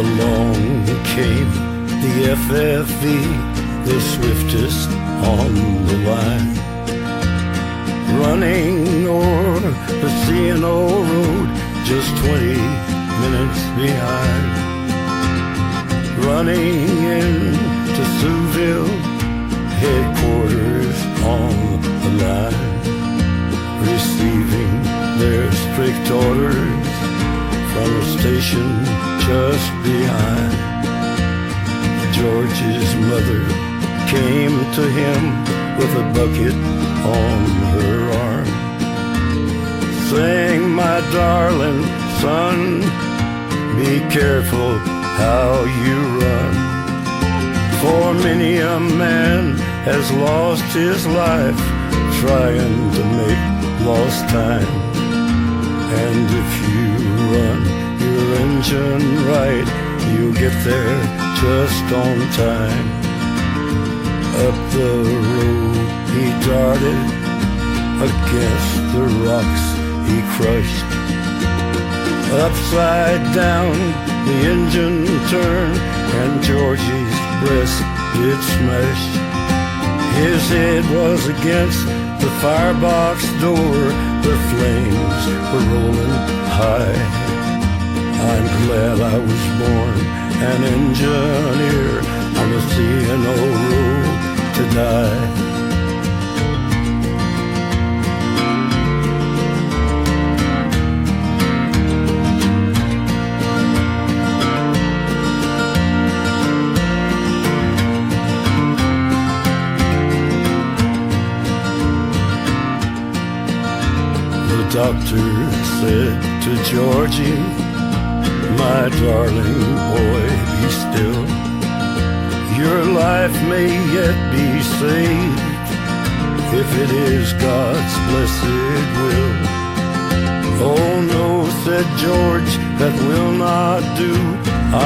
Along came the FFV, the swiftest on the line, running o'er the C&O road, just 20 minutes behind. Running into Souville, headquarters on the line, receiving their strict orders from a station just behind. George's mother came to him with a bucket on her arm, saying, "My darling son, be careful how you run. For many a man has lost his life trying to make lost time. And if you run your engine right, you'll get there just on time." Up the road he darted, against the rocks he crushed. Upside down the engine turned, and Georgie's breast did smash. His head was against the firebox door, the flames were rolling high. I'm glad I was born an engineer on the C&O road to die. The doctor said to Georgie, "My darling boy, be still. Your life may yet be saved, if it is God's blessed will." "Oh no," said George, "that will not do.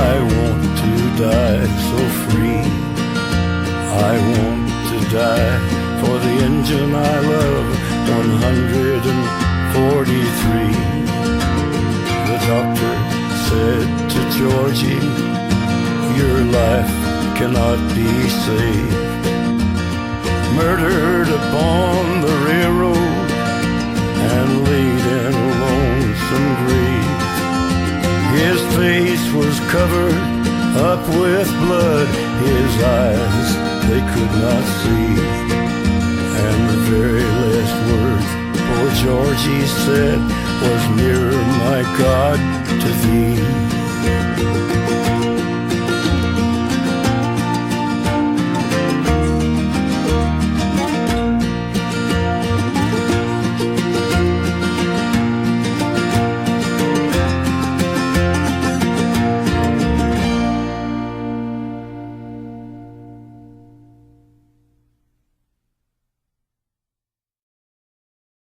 I want to die so free. I want to die for the engine I love, 143. The doctor said to Georgie, "Your life cannot be saved. Murdered upon the railroad and laid in a lonesome grave. His face was covered up with blood, his eyes they could not see. And the very last words poor Georgie said was, 'Nearer, my God, to thee.'"